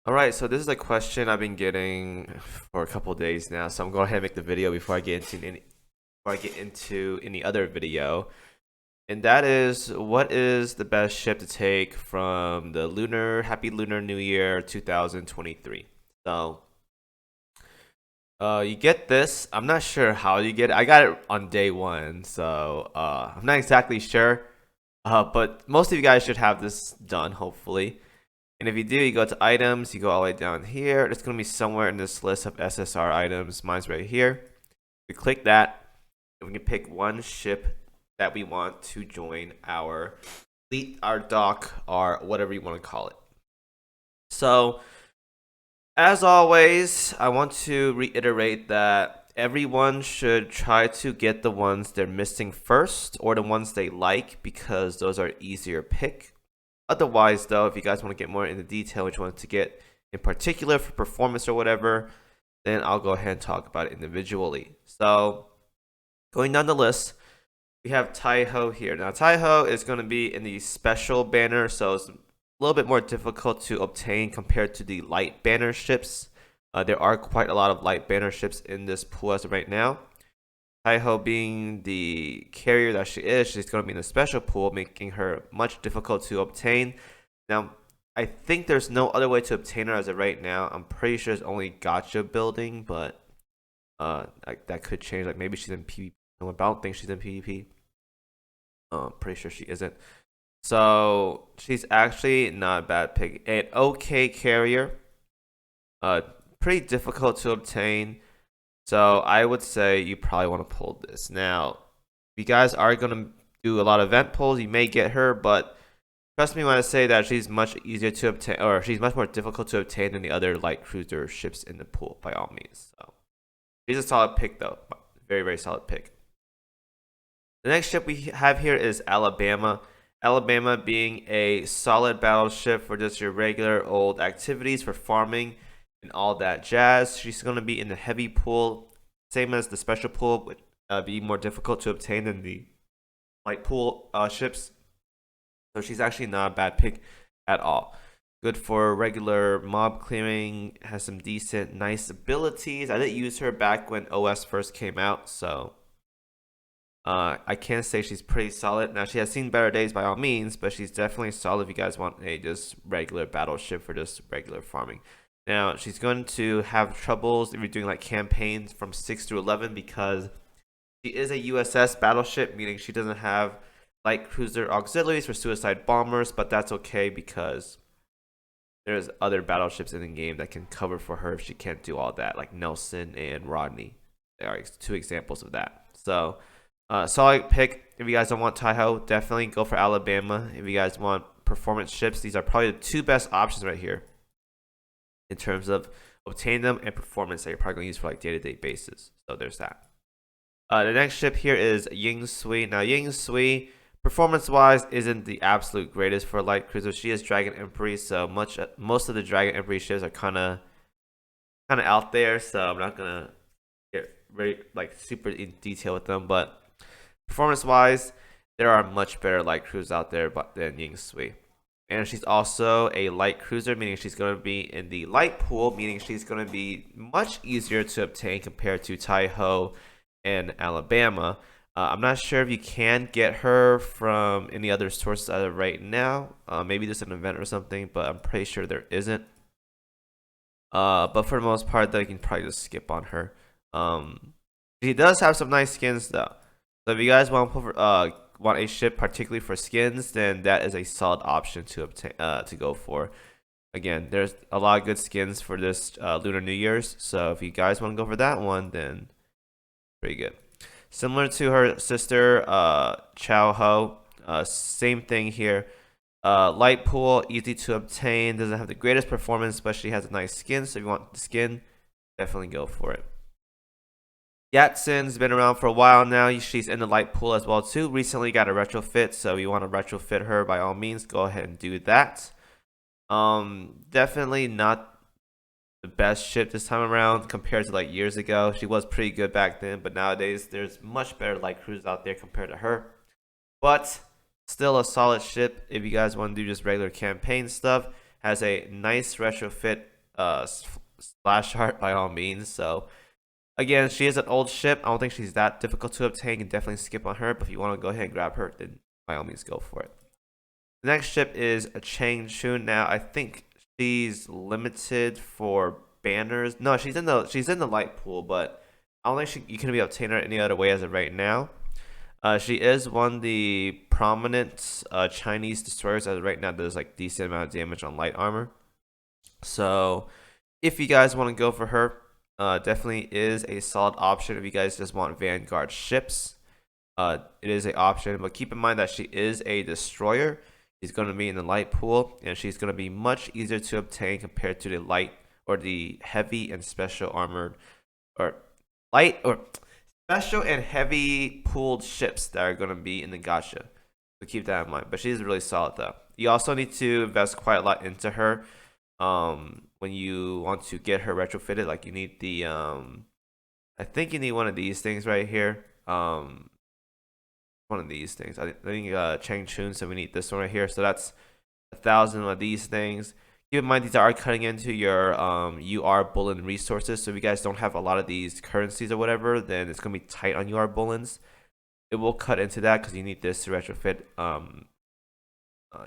Alright, so this is a question I've been getting for a couple days now, so I'm going to go ahead and make the video before I get into any other video. And that is, what is the best ship to take from the Happy Lunar New Year 2023? So, you get this. I'm not sure how you get it. I got it on day one, so I'm not exactly sure. But most of you guys should have this done, hopefully. And if you do, you go to items, you go all the way down here. It's going to be somewhere in this list of SSR items. Mine's right here. We click that, and we can pick one ship that we want to join our fleet, our dock, or whatever you want to call it. So, as always, I want to reiterate that everyone should try to get the ones they're missing first, or the ones they like, because those are easier pick. Otherwise, though, if you guys want to get more into detail, which one to get in particular for performance or whatever, then I'll go ahead and talk about it individually. So, going down the list, we have Taihou here. Now, Taihou is going to be in the special banner, so it's a little bit more difficult to obtain compared to the light banner ships. There are quite a lot of light banner ships in this pool as of right now. Taihou being the carrier that she is, she's going to be in a special pool, making her much difficult to obtain. Now, I think there's no other way to obtain her as of right now. I'm pretty sure it's only gacha building, but that could change. Like maybe she's in PvP. I don't think she's in PvP. Pretty sure she isn't. So she's actually not a bad pick. An okay carrier. Pretty difficult to obtain. So I would say you probably want to pull this. Now, if you guys are going to do a lot of event pulls, you may get her, but trust me when I say that she's much easier to obtain, or she's much more difficult to obtain than the other light cruiser ships in the pool, by all means. So she's a solid pick, though. Very, very solid pick. The next ship we have here is Alabama. Alabama being a solid battleship for just your regular old activities for farming and all that jazz. She's going to be in the heavy pool, same as the special pool, but be more difficult to obtain than the light pool ships. So she's actually not a bad pick at all. Good for regular mob clearing, has some decent, nice abilities. I didn't use her back when OS first came out, so I can say she's pretty solid. Now, she has seen better days by all means, but she's definitely solid if you guys want a just regular battleship for just regular farming. Now, she's going to have troubles if you're doing like campaigns from 6 through 11 because she is a USS battleship, meaning she doesn't have light cruiser auxiliaries for suicide bombers, but that's okay because there's other battleships in the game that can cover for her if she can't do all that, like Nelson and Rodney. There are two examples of that. So, solid pick. If you guys don't want Taihou, definitely go for Alabama. If you guys want performance ships, these are probably the two best options right here in terms of obtaining them and performance that you're probably going to use for like day-to-day basis. So there's that. The next ship here is Ying Sui. Now, Ying Sui, performance-wise, isn't the absolute greatest for light cruiser. She is Dragon Emperor, so most of the Dragon Emperor ships are kind of out there. So I'm not gonna get very like super in detail with them, but performance-wise, there are much better light cruisers out there than Ying Sui. And she's also a light cruiser, meaning she's going to be in the light pool, meaning she's going to be much easier to obtain compared to Taihou and Alabama. I'm not sure if you can get her from any other sources as of right now. Maybe there's an event or something, but I'm pretty sure there isn't. But for the most part, though, you can probably just skip on her. She does have some nice skins, though. So if you guys want a ship particularly for skins, then that is a solid option to obtain to go for. Again, there's a lot of good skins for this Lunar New Year's, so if you guys want to go for that one, then pretty good. Similar to her sister Chao Ho, same thing here. Light pool, easy to obtain, doesn't have the greatest performance, but she has a nice skin, so if you want the skin, definitely go for it. Yatsen's been around for a while now. She's in the light pool as well too. Recently got a retrofit, so if you want to retrofit her, by all means, go ahead and do that. Definitely not the best ship this time around compared to like years ago. She was pretty good back then, but nowadays there's much better light cruisers out there compared to her. But still a solid ship if you guys want to do just regular campaign stuff. has a nice retrofit splash art by all means. So again, she is an old ship. I don't think she's that difficult to obtain. You can definitely skip on her, but if you want to go ahead and grab her, then by all means go for it. The next ship is a Chang Chun. Now I think she's limited for banners. No, she's in the light pool, but I don't think you can be obtained her any other way as of right now. She is one of the prominent Chinese destroyers as of right now. Does like decent amount of damage on light armor. So if you guys want to go for her, definitely is a solid option if you guys just want Vanguard ships. It is an option, but keep in mind that she is a destroyer. She's going to be in the light pool, and she's going to be much easier to obtain compared to the light or the heavy and special armored, or light or special and heavy pooled ships that are going to be in the gacha. So keep that in mind. But she's really solid though. You also need to invest quite a lot into her. When you want to get her retrofitted, like you need the I think you need one of these things right here. One of these things. I think Chang Chun, so we need this one right here. So that's 1,000 of these things. Keep in mind these are cutting into your UR bullion resources. So if you guys don't have a lot of these currencies or whatever, then it's gonna be tight on UR bullions. It will cut into that because you need this to retrofit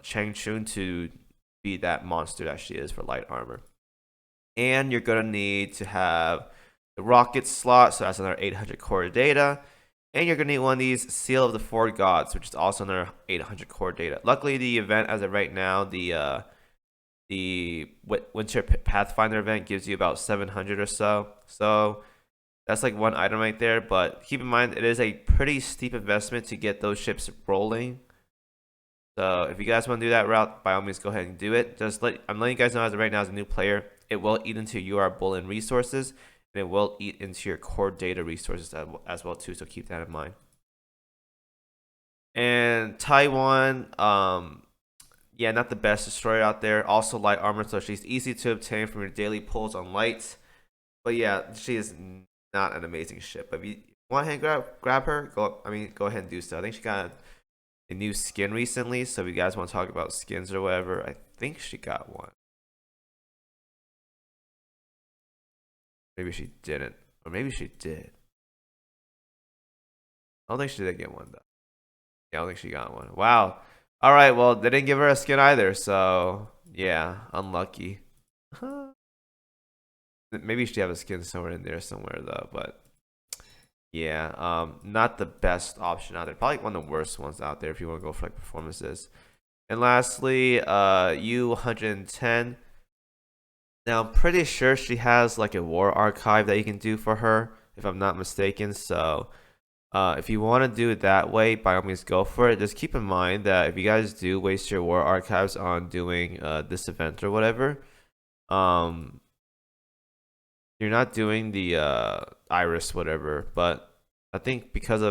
Chang Chun to be that monster that she is for light armor. And you're gonna need to have the rocket slot, so that's another 800 core data. And you're going to need one of these Seal of the Four Gods, which is also another 800 core data. Luckily, the event as of right now, the Winter Pathfinder event gives you about 700 or so. So that's like one item right there. But keep in mind, it is a pretty steep investment to get those ships rolling. So if you guys want to do that route, by all means, go ahead and do it. I'm letting you guys know as of right now, as a new player, it will eat into your bullion resources. And it will eat into your core data resources as well too, so keep that in mind. And Taiwan, yeah, not the best destroyer out there. Also light armor, so she's easy to obtain from your daily pulls on lights. But yeah, she is not an amazing ship. But if you want to grab her, go ahead and do so. I think she got a new skin recently, so if you guys want to talk about skins or whatever, I think she got one. Maybe she didn't. Or maybe she did. I don't think she did get one, though. Yeah, I don't think she got one. Wow. Alright, well, they didn't give her a skin either, so... Yeah, unlucky. Maybe she have a skin somewhere in there somewhere, though, but... Yeah, not the best option out there. Probably one of the worst ones out there if you want to go for, like, performances. And lastly, U110... Now, I'm pretty sure she has like a war archive that you can do for her, if I'm not mistaken. So, if you want to do it that way, by all means, go for it. Just keep in mind that if you guys do waste your war archives on doing this event or whatever, you're not doing the iris whatever. But I think because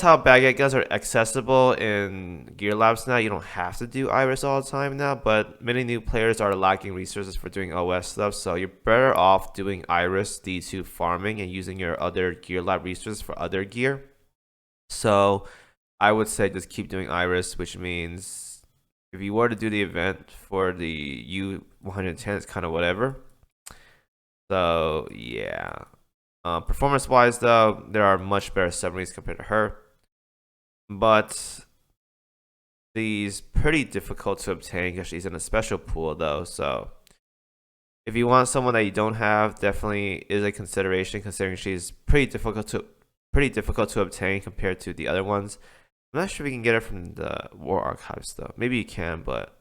how baguette guns are accessible in Gear Labs now, you don't have to do Iris all the time now, but many new players are lacking resources for doing OS stuff, so you're better off doing Iris D2 farming and using your other Gear Lab resources for other gear. So I would say just keep doing Iris, which means if you were to do the event for the U110, it's kind of whatever. So yeah. Performance-wise, though, there are much better submarines compared to her. But she's pretty difficult to obtain because she's in a special pool, though. So if you want someone that you don't have, definitely is a consideration, considering she's pretty difficult to obtain compared to the other ones. I'm not sure we can get her from the War Archives, though. Maybe you can, but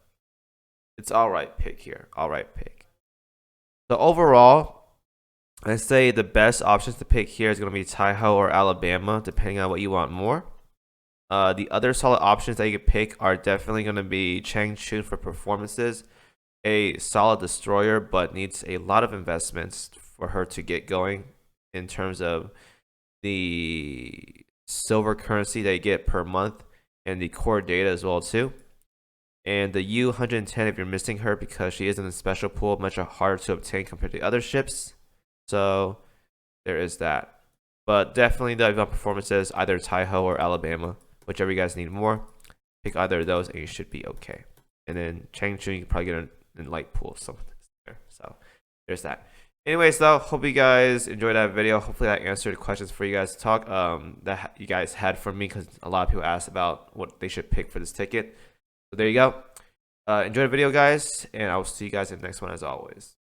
it's alright pick here. Alright pick. So overall, I'd say the best options to pick here is going to be Taihou or Alabama, depending on what you want more. The other solid options that you could pick are definitely going to be Chang Chun for performances, a solid destroyer, but needs a lot of investments for her to get going in terms of the silver currency that you get per month and the core data as well too. And the U110, if you're missing her because she is in a special pool, much harder to obtain compared to other ships. So there is that. But definitely the event performances, either Taihou or Alabama, whichever you guys need more, pick either of those and you should be okay. and then Chang Chun you can probably get in light pool something there. So there's that. Anyways, though, hope you guys enjoyed that video. Hopefully that answered questions for you guys to talk that you guys had from me, because a lot of people asked about what they should pick for this ticket. So there you go. Enjoy the video, guys, and I will see you guys in the next one as always.